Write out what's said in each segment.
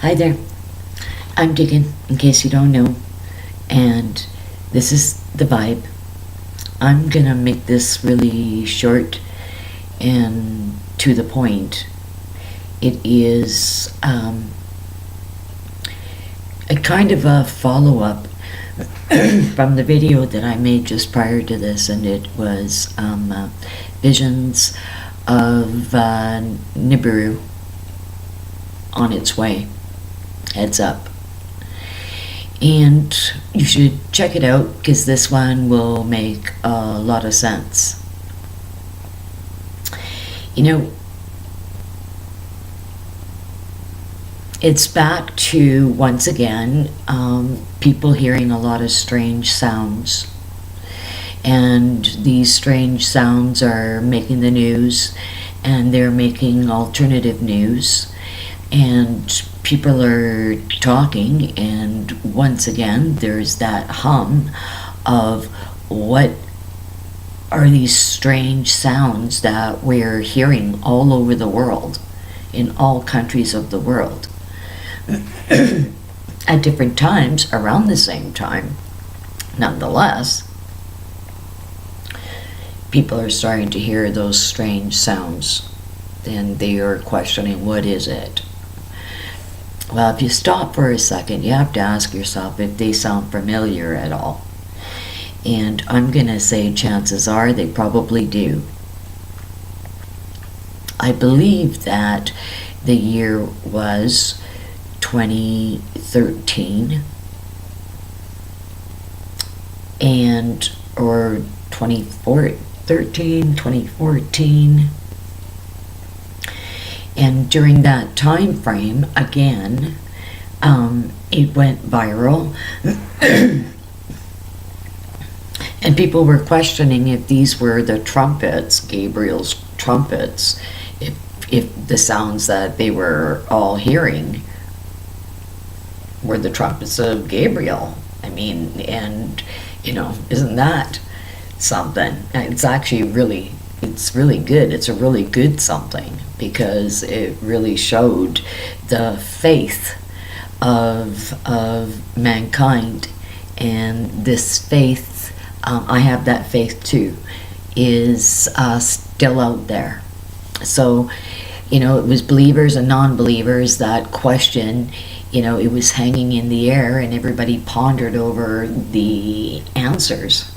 Hi there, I'm Diggin, in case you don't know, and this is The Vibe. I'm gonna make this really short and to the point. It is a kind of a follow up from the video that I made just prior to this, and it was visions of Nibiru on its way. Heads up. And you should check it out because this one will make a lot of sense. You know, it's back to, once again, people hearing a lot of strange sounds. And these strange sounds are making the news, and they're making alternative news. And people are talking, and once again there's that hum of what are these strange sounds that we're hearing all over the world, in all countries of the world, at different times around the same time. Nonetheless, people are starting to hear those strange sounds, and they are questioning, what is it? Well, if you stop for a second, you have to ask yourself if they sound familiar at all. And I'm going to say chances are they probably do. I believe that the year was 2013 or 2014. And during that time frame, again, it went viral. And people were questioning if these were the trumpets, Gabriel's trumpets, if the sounds that they were all hearing were the trumpets of Gabriel. I mean, and, isn't that something? It's actually it's really good. It's a really good something, because it really showed the faith of mankind. And this faith, I have that faith too, is still out there. So, it was believers and non-believers that question. It was hanging in the air, and everybody pondered over the answers.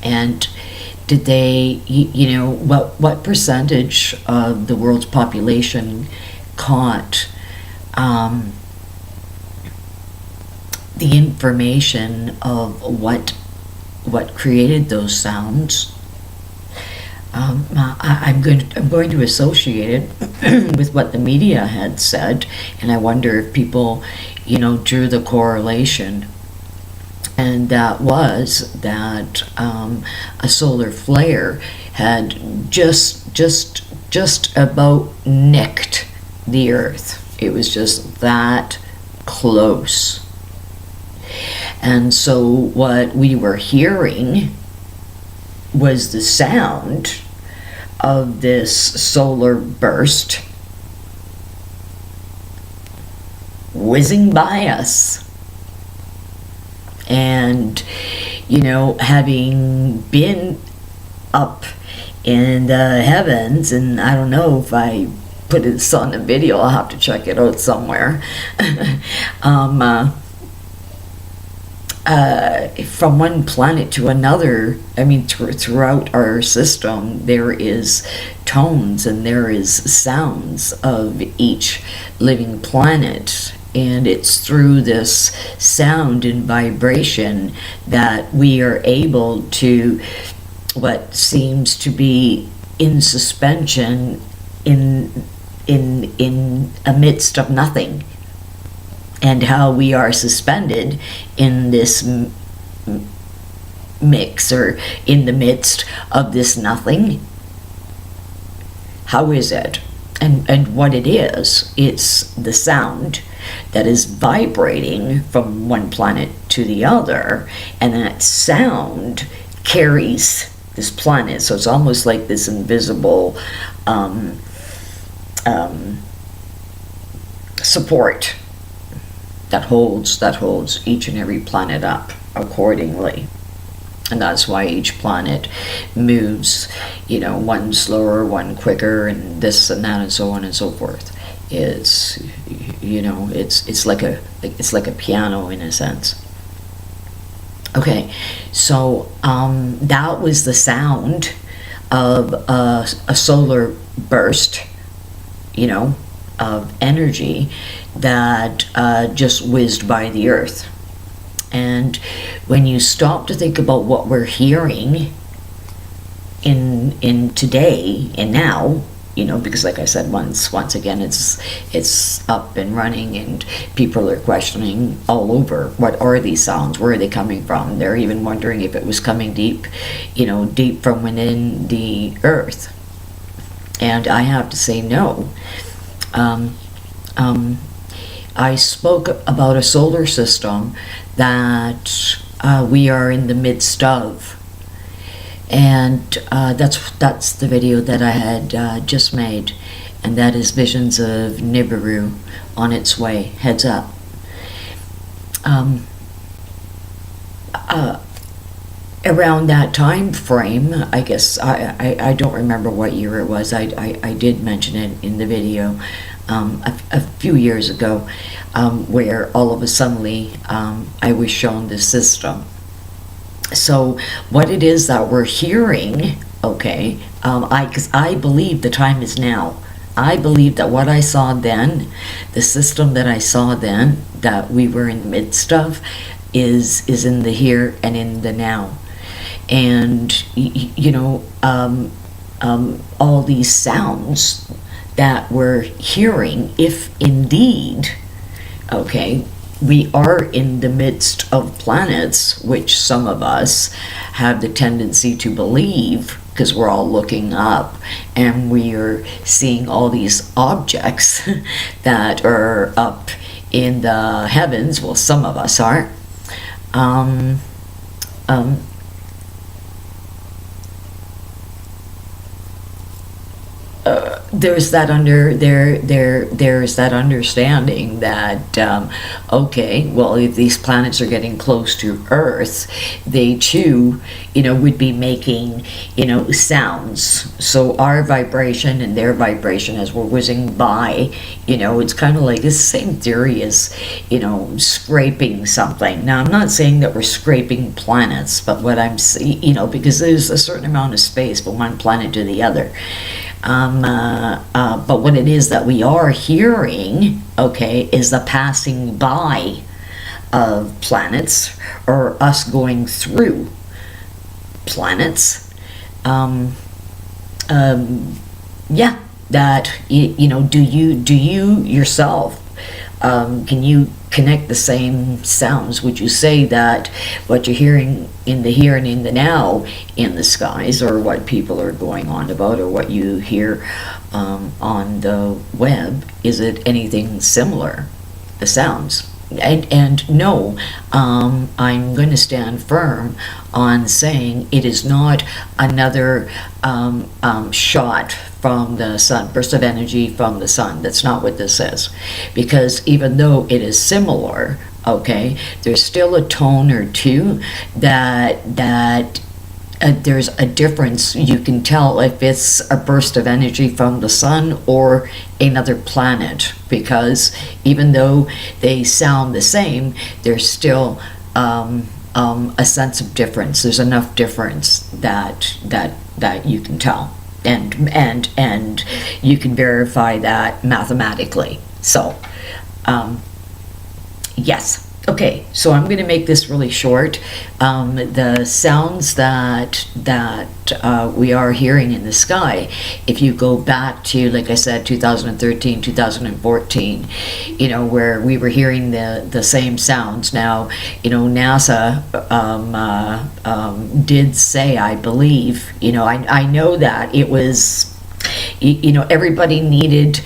And did they, what percentage of the world's population caught the information of what created those sounds? I'm going to associate it with what the media had said, and I wonder if people, drew the correlation. And that was that a solar flare had just about nicked the Earth. It was just that close. And so what we were hearing was the sound of this solar burst whizzing by us. And, having been up in the heavens, and I don't know if I put this on the video, I'll have to check it out somewhere. From one planet to another, throughout our system, there is tones and there is sounds of each living planet. And it's through this sound and vibration that we are able to, what seems to be in suspension in amidst of nothing, and how we are suspended in this mix, or in the midst of this nothing. How is it? And what it is, it's the sound that is vibrating from one planet to the other, and that sound carries this planet. So it's almost like this invisible support that holds each and every planet up accordingly. And that's why each planet moves, one slower, one quicker, and this and that, and so on and so forth. It's like a piano in a sense. Okay, so that was the sound of a solar burst, of energy that just whizzed by the Earth. And when you stop to think about what we're hearing in today and now, because like I said, once again, it's up and running, and people are questioning all over, what are these sounds? Where are they coming from? They're even wondering if it was coming deep from within the Earth. And I have to say no. I spoke about a solar system that we are in the midst of, and that's the video that I had just made, and that is Visions of Nibiru on its way. Heads up. Around that time frame, I guess, I don't remember what year it was. I did mention it in the video a few years ago, where all of a sudden I was shown this system. So what it is that we're hearing, okay, because I believe the time is now. I believe that what I saw then, the system that I saw then, that we were in the midst of, is in the here and in the now. And all these sounds that we're hearing, if indeed, okay, we are in the midst of planets, which some of us have the tendency to believe, because we're all looking up and we are seeing all these objects that are up in the heavens. Well, some of us are. There's that there's that understanding that okay, well, if these planets are getting close to Earth, they too would be making sounds. So our vibration and their vibration as we're whizzing by, it's kind of like the same theory as scraping something. Now I'm not saying that we're scraping planets, but what I'm saying, because there's a certain amount of space from one planet to the other. But what it is that we are hearing, okay, is the passing by of planets, or us going through planets. Yeah, that do you yourself, can you connect the same sounds? Would you say that what you're hearing in the here and in the now in the skies, or what people are going on about, or what you hear on the web, is it anything similar, the sounds? And no, I'm going to stand firm on saying it is not another shot from the sun, burst of energy from the sun. That's not what this is. Because even though it is similar, okay, there's still a tone or two that there's a difference. You can tell if it's a burst of energy from the sun or another planet, because even though they sound the same, there's still a sense of difference. There's enough difference that you can tell, and you can verify that mathematically. So yes. Okay, so I'm going to make this really short. The sounds that we are hearing in the sky, if you go back to, like I said, 2013, 2014, where we were hearing the same sounds. Now, NASA did say, I believe, I know that it was, everybody needed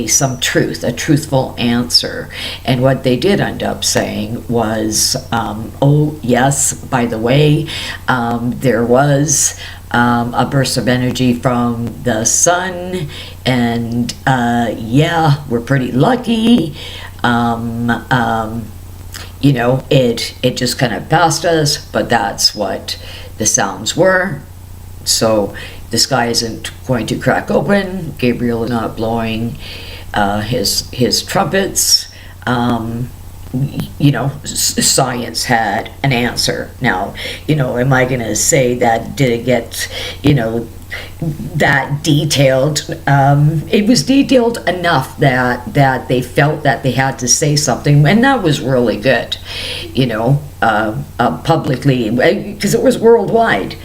some truth, a truthful answer, and what they did end up saying was, oh yes, by the way, there was a burst of energy from the sun, and yeah, we're pretty lucky. You know, it just kind of passed us, but that's what the sounds were. So the sky isn't going to crack open. Gabriel is not blowing his trumpets. You know, science had an answer. Now, you know, am I going to say that did it get, you know, that detailed? It was detailed enough that they felt that they had to say something, and that was really good, you know, publicly, because it was worldwide.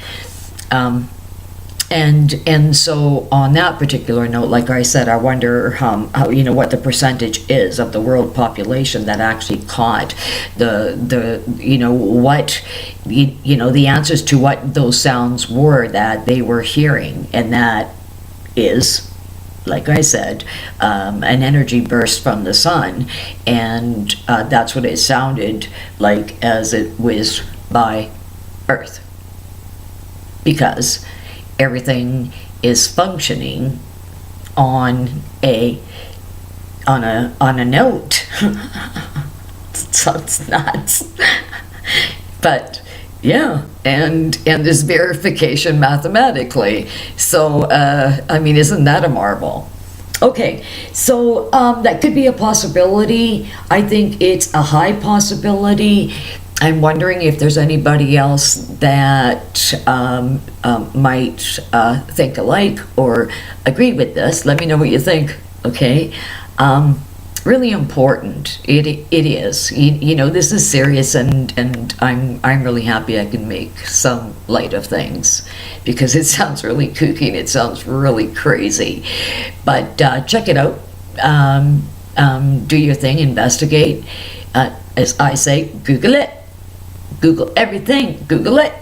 And so on that particular note, like I said, I wonder how you know what the percentage is of the world population that actually caught the you know what you know the answers to what those sounds were that they were hearing, and that is, like I said, an energy burst from the sun, and that's what it sounded like as it whizzed by Earth, because everything is functioning on a note. So it's nuts. But yeah, and there's verification mathematically. So I mean, isn't that a marvel? Okay, so that could be a possibility. I think it's a high possibility. I'm wondering if there's anybody else that might think alike or agree with this. Let me know what you think, okay? Really important. It is. You know, this is serious, and I'm really happy I can make some light of things, because it sounds really kooky and it sounds really crazy. But check it out. Do your thing, investigate. As I say, Google it. Google everything. Google it.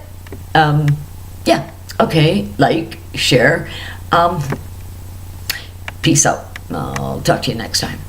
Yeah. Okay. Like, share. Peace out. I'll talk to you next time.